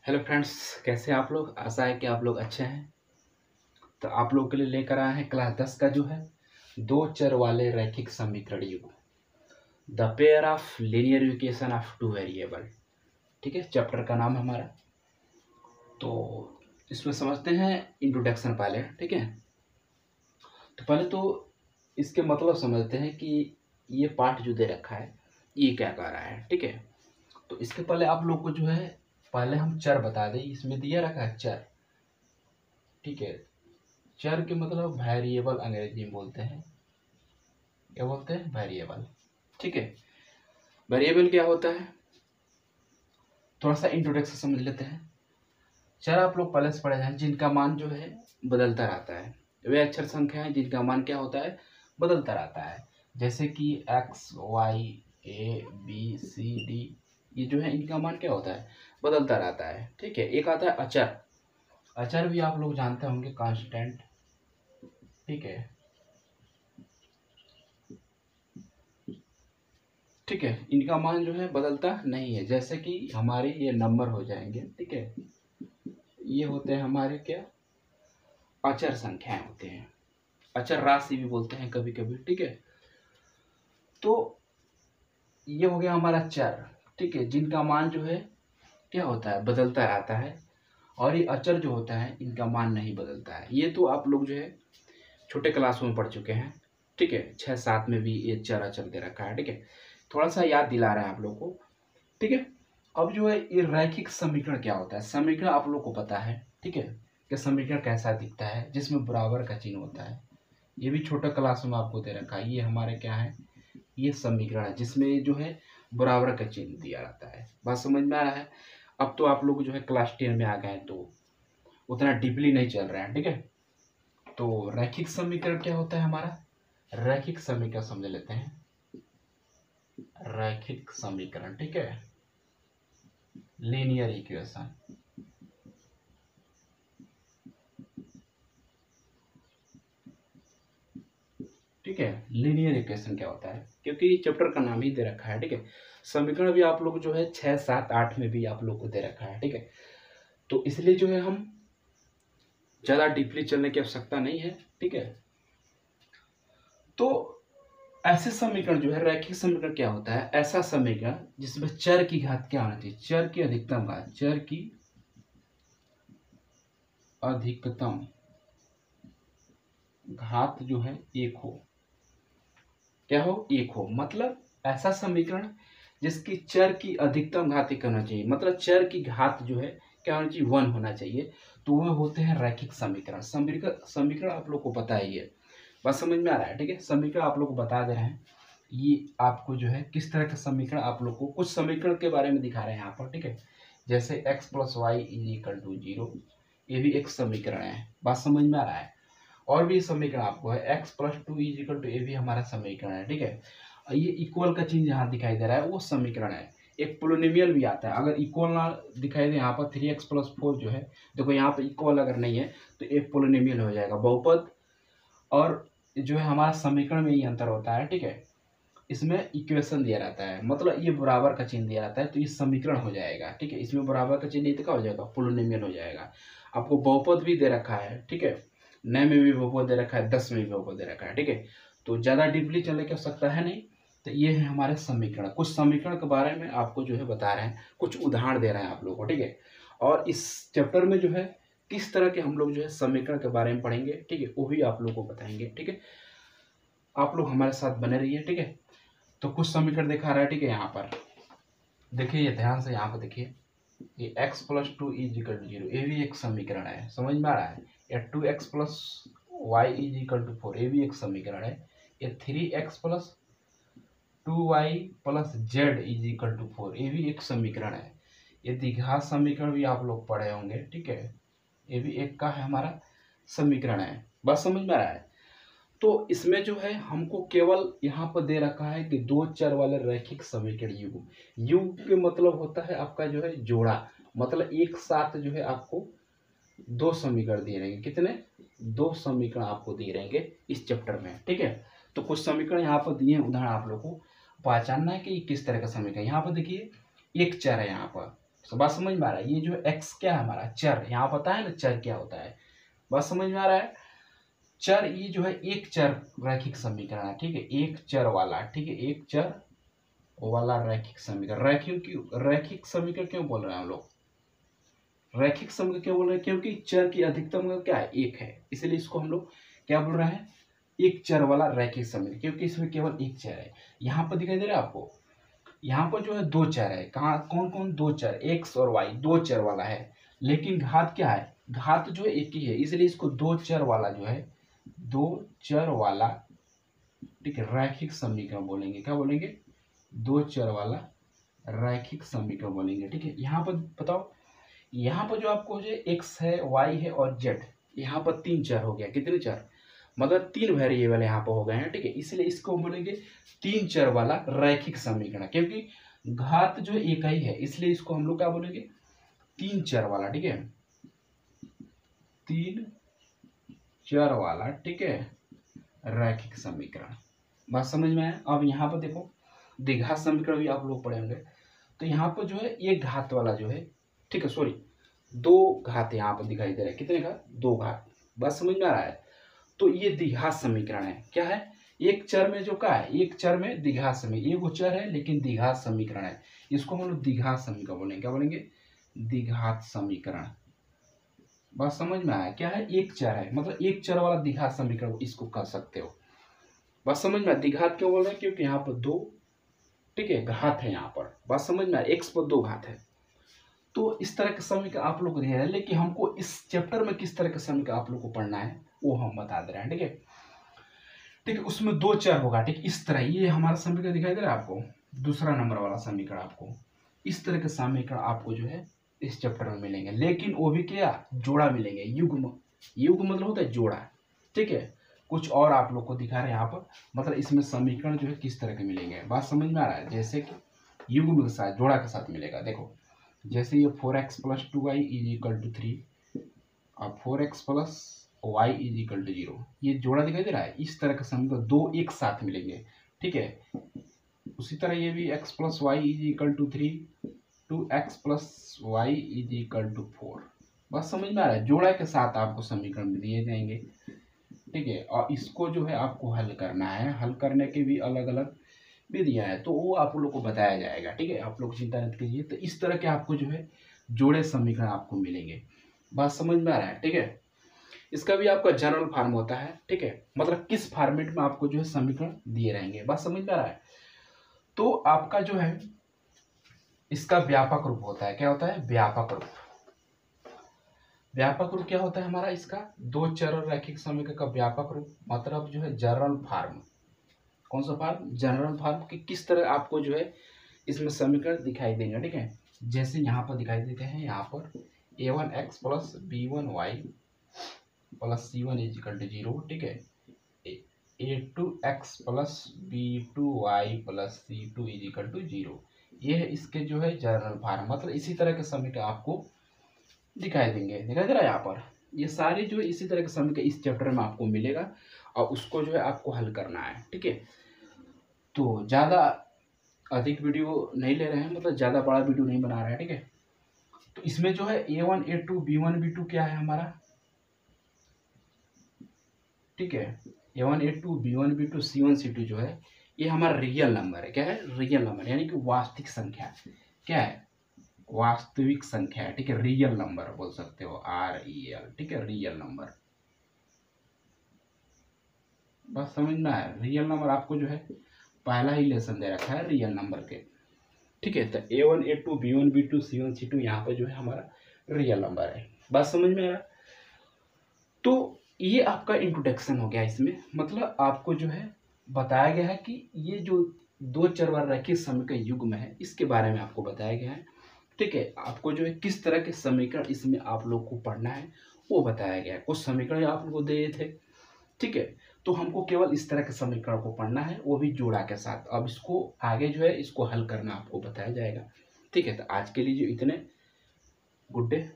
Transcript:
Hello friends, कैसे हैं आप लोग। आशा है कि आप लोग अच्छे हैं। तो आप लोग के लिए लेकर आए हैं क्लास 10 का जो है दो चर वाले रैखिक समीकरण युग, the pair of linear equation of two variable. ठीक है, चैप्टर का नाम है हमारा। तो इसमें समझते हैं इंट्रोडक्शन पहले। ठीक है, तो पहले तो इसके मतलब समझते हैं कि ये पार्ट जो दे रखा है ये क्या कह रहा है। ठीक है, तो इसके पहले आप लोग को जो है पहले हम चर बता दें। इसमें दिया रखा है चर। ठीक है, चर के मतलब वेरिएबल अंग्रेजी में बोलते हैं। क्या बोलते हैं? वेरिएबल। ठीक है, वेरिएबल क्या होता है थोड़ा सा इंट्रोडक्शन समझ लेते हैं। चर आप लोग पहले से पढ़े हैं, जिनका मान जो है बदलता रहता है। वे अक्षर संख्या है जिनका मान क्या होता है, बदलता रहता है। जैसे कि X Y A B C D, ये जो है इनका मान क्या होता है, बदलता रहता है। ठीक है, एक आता है अचर। अचर भी आप लोग जानते होंगे, कांस्टेंट। ठीक है, ठीक है, इनका मान जो है बदलता नहीं है। जैसे कि हमारे ये नंबर हो जाएंगे। ठीक है, ये होते हैं हमारे क्या, अचर संख्याएं होते हैं। अचर राशि भी बोलते हैं कभी कभी। ठीक है, तो ये हो गया हमारा चर। ठीक है, जिनका मान जो है क्या होता है, बदलता रहता है। और ये अचर जो होता है इनका मान नहीं बदलता है। ये तो आप लोग जो है छोटे क्लासों में पढ़ चुके हैं। ठीक है, 6-7 में भी ये चर अचर दे रखा है। ठीक है, थोड़ा सा याद दिला रहे हैं आप लोग को। ठीक है, अब जो है ये रैखिक समीकरण क्या होता है। समीकरण आप लोग को पता है। ठीक है, कि समीकरण कैसा दिखता है, जिसमें बराबर का चिन्ह होता है। ये भी छोटा क्लास में आपको दे रखा है। ये हमारे क्या है, ये समीकरण है जिसमें जो है बराबर का चिन्ह दिया रहता है। बात समझ में आ रहा है। अब तो आप लोग जो है क्लास 10 में आ गए हैं, तो उतना डीपली नहीं चल रहे हैं। ठीक है, तो रैखिक समीकरण क्या होता है हमारा, रैखिक समीकरण समझ लेते हैं। रैखिक समीकरण, ठीक है, लीनियर इक्वेशन। ठीक है, लीनियर इक्वेशन क्या होता है, क्योंकि चैप्टर का नाम ही दे रखा है। ठीक है, समीकरण भी आप लोग जो है 6, 7, 8 में भी आप लोग को दे रखा है। ठीक है, तो इसलिए जो है हम ज़्यादा डीपली चलने की आवश्यकता नहीं है। ठीक है, तो ऐसे समीकरण जो है रैखिक समीकरण क्या होता है, ऐसा समीकरण जिसमें चर की घात क्या होना चाहिए, चर की अधिकतम घात, चर की अधिकतम घात जो है एक हो। क्या हो, एक हो। मतलब ऐसा समीकरण जिसकी चर की अधिकतम घात एक होना चाहिए, मतलब चर की घात जो है क्या होना चाहिए, 1 होना चाहिए। तो वह होते हैं रैखिक समीकरण। समीकरण आप लोग को पता ही है, बस समझ में आ रहा है। ठीक है, समीकरण आप लोग को बता दे रहे हैं। ये आपको जो है किस तरह का समीकरण, आप लोग को कुछ समीकरण के बारे में दिखा रहे हैं यहाँ पर। ठीक है, जैसे x + y = 0, ये भी एक समीकरण है। बात समझ में आ रहा है। और भी समीकरण आपको है, x + 2 = ये भी हमारा समीकरण है। ठीक है, ये इक्वल का चिन्ह यहाँ दिखाई दे रहा है, वो समीकरण है। एक पोलिनोमियल भी आता है। अगर इक्वल ना दिखाई दे यहाँ पर, 3x + 4 जो है, देखो यहाँ पर इक्वल अगर नहीं है तो एक पोलिनोमियल हो जाएगा, बहुपद। और जो है हमारा समीकरण में ये अंतर होता है। ठीक है, इसमें इक्वेशन दिया रहता है, मतलब ये बराबर का चिन्ह दिया रहता है, तो ये समीकरण हो जाएगा। ठीक है, इसमें बराबर का चिन्ह नहीं, क्या हो जाएगा, पोलिनोमियल हो जाएगा। आपको बहुपद भी दे रखा है। ठीक है, 9 में भी बहुपद दे रखा है, 10 में भी बहुपद दे रखा है। ठीक है, तो ज़्यादा डीपली चलने की आवश्यकता है नहीं। तो ये है हमारे समीकरण। कुछ समीकरण के बारे में आपको जो है बता रहे हैं, कुछ उदाहरण दे रहे हैं आप लोगों को। ठीक है, और इस चैप्टर में जो है किस तरह के हम लोग जो है समीकरण के बारे में पढ़ेंगे। ठीक है, वो भी आप लोग को बताएंगे। ठीक है, आप लोग हमारे साथ बने रहिए। ठीक है, तो कुछ समीकरण दिखा रहा है। ठीक है, यहाँ पर देखिए, ये ध्यान से यहाँ पर देखिए, ये x + 2 = 0, ये भी एक समीकरण है। समझ में आ रहा है। या 2x + y = 4, ये भी एक समीकरण है। ये 3x + 2y + z = 4, ये भी एक समीकरण है। ये द्विघात समीकरण भी आप लोग पढ़े होंगे। ठीक है, ये भी एक का है हमारा समीकरण है। बस समझ में आ रहा है। तो इसमें जो है हमको केवल यहाँ पर दे रखा है कि दो चर वाले रैखिक समीकरण युग। युग के मतलब होता है आपका जो है जोड़ा, मतलब एक साथ जो है आपको दो समीकरण दिए रहेंगे। कितने, दो समीकरण आपको दिए रहेंगे इस चैप्टर में। ठीक है, तो कुछ समीकरण यहाँ पर दिए हैं, उदाहरण आप लोग को पहचानना है कि किस तरह का समीकरण। यहाँ पर देखिए, एक चर है यहाँ पर, तो बात समझ में आ रहा है। ये जो एक्स क्या है हमारा चर, यहाँ पता है ना चर क्या होता है, बात समझ में आ रहा है। चर ये जो है एक चर रैखिक समीकरण है, ठीक है, एक चर वाला, ठीक है, एक चर वाला रैखिक समीकरण। रैखिक समीकरण क्यों बोल रहे हैं हम लोग, रैखिक समीकरण क्यों बोल रहे हैं, क्योंकि चर की अधिकतम क्या है, एक है, इसलिए इसको हम लोग क्या बोल रहे हैं, एक चर वाला रैखिक समीकरण, क्योंकि इसमें केवल एक चर है। यहाँ पर दिखाई दे रहा है आपको, यहाँ पर जो है दो चर है, कहाँ कौन कौन, दो चर, एक्स और वाई, दो चर वाला है, लेकिन घात क्या है, घात जो है एक ही है, इसलिए इसको दो चर वाला जो है, दो चर वाला, ठीक है, रैखिक समीकरण बोलेंगे। क्या बोलेंगे, दो चर वाला रैखिक समीकरण बोलेंगे, ठीक है। यहाँ पर बताओ, यहाँ पर जो आपको जो एक्स है, वाई है और जेड, यहाँ पर तीन चर हो गया, कितने चर, मतलब तीन वेरिएबल यहाँ पर हो गए हैं, ठीक है, इसलिए इसको बोलेंगे तीन चर वाला रैखिक समीकरण, क्योंकि घात जो एक ही है, इसलिए इसको हम लोग क्या बोलेंगे, तीन चर वाला, ठीक है, तीन चर वाला, ठीक है, रैखिक समीकरण। बात समझ में आया। अब यहाँ पर देखो द्विघात समीकरण भी आप लोग पढ़ेंगे, तो यहाँ पर जो है एक घात वाला जो है, ठीक है, सॉरी दो घात यहाँ पर दिखाई दे रहा है, कितने घात, दो घात। बात समझ में आ रहा है। तो ये द्विघात समीकरण है, क्या है, एक चर में जो क्या है, एक चर में द्विघात समीकरण, एक चर है लेकिन द्विघात समीकरण है, इसको हम लोग द्विघात समीकरण बोलेंगे। क्या बोलेंगे, द्विघात समीकरण। बात समझ में आया, क्या है, एक चर है, मतलब एक चर वाला द्विघात समीकरण इसको कह सकते हो। बात समझ में आया। द्विघात क्यों बोल रहे हैं, क्योंकि यहाँ पर दो, ठीक है, घात है यहाँ पर। बात समझ में आया, एक्स पर दो घात है। तो इस तरह के समीकरण आप लोग को दिया है, लेकिन हमको इस चैप्टर में किस तरह के समीकरण आप लोग को पढ़ना है वो हम बता दे रहे हैं, ठीक है, ठीक है। उसमें दो चर होगा, ठीक, इस तरह ये हमारा समीकरण दिखाई दे रहा है आपको, दूसरा नंबर वाला समीकरण, आपको इस तरह के समीकरण आपको जो है इस चैप्टर में मिलेंगे, लेकिन वो भी क्या, जोड़ा मिलेंगे, युग्म, युग्म मतलब होता है जोड़ा, ठीक है। कुछ और आप लोग को दिखा रहे हैं यहाँ पर, मतलब इसमें समीकरण जो है किस तरह के मिलेंगे, बात समझ में आ रहा है। जैसे कि युग्म के साथ, जोड़ा के साथ मिलेगा, देखो जैसे ये 4x + 2y = 3 और 4x + y = 0, ये जोड़ा दिखाई दे रहा है। इस तरह का समीकरण दो एक साथ मिलेंगे, ठीक है। उसी तरह ये भी x + y = 3, 2x + y = 4। बस समझ में आ रहा है, जोड़ा के साथ आपको समीकरण दिए जाएंगे, ठीक है। और इसको जो है आपको हल करना है, हल करने के भी अलग अलग विधियां है, तो वो आप लोग को बताया जाएगा, ठीक है। आप लोग चिंता मत कीजिए। तो इस तरह के आपको जो है जोड़े समीकरण आपको मिलेंगे, बात समझ में आ रहा है, ठीक है। इसका भी आपका जनरल फॉर्म होता है, ठीक है, मतलब किस फॉर्मेट में आपको जो है समीकरण दिए रहेंगे, बात समझ में आ रहा है। तो आपका जो है इसका व्यापक रूप होता है, क्या होता है, व्यापक रूप। व्यापक रूप क्या होता है हमारा, इसका दो चर रैखिक समीकरण का व्यापक रूप, मतलब जो है जनरल फॉर्म। कौन सा फॉर्म, जनरल फॉर्म, कि किस तरह आपको जो है इसमें समीकरण दिखाई देंगे, ठीक है। जैसे यहाँ पर दिखाई देते हैं, यहाँ पर a1x + b1y + c1 = 0, ठीक है, a2x + b2y + c2 = 0, ये है इसके जो है जनरल फॉर्म, मतलब इसी तरह के समीकरण आपको दिखाई देंगे, दिखाई दे रहा है यहाँ पर। ये सारे जो है इसी तरह के समीकरण इस चैप्टर में आपको मिलेगा, और उसको जो है आपको हल करना है, ठीक है। तो ज़्यादा अधिक वीडियो नहीं ले रहे हैं, मतलब ज़्यादा बड़ा वीडियो नहीं बना रहे हैं, ठीक है। तो इसमें जो है a1 a2 b1 b2 क्या है हमारा, ठीक है, a1 a2 b1 b2 c1 c2 जो है ये हमारा रियल नंबर है। क्या है, रियल नंबर, यानी कि वास्तविक संख्या, क्या है, वास्तविक संख्या है, ठीक है, रियल नंबर बोल सकते हो, REL, ठीक है, रियल नंबर। बस समझ में आया, रियल नंबर आपको जो है पहला ही लेसन दे रखा है रियल नंबर के, ठीक है। तो a1 a2 b1 b2 c1 c2 यहाँ पर जो है हमारा रियल नंबर है, बात समझ में आ रहा। तो ये आपका इंट्रोडक्शन हो गया, इसमें मतलब आपको जो है बताया गया है कि ये जो दो चर वाला रैखिक समीकरण युग्म है, इसके बारे में आपको बताया गया है, ठीक है। आपको जो है किस तरह के समीकरण इसमें आप लोग को पढ़ना है वो बताया गया है। कुछ समीकरण आप लोग को दिए थे, ठीक है, तो हमको केवल इस तरह के समीकरण को पढ़ना है, वो भी जोड़ा के साथ। अब इसको आगे जो है इसको हल करना आपको बताया जाएगा, ठीक है। तो आज के लिए जो इतने, गुड डे।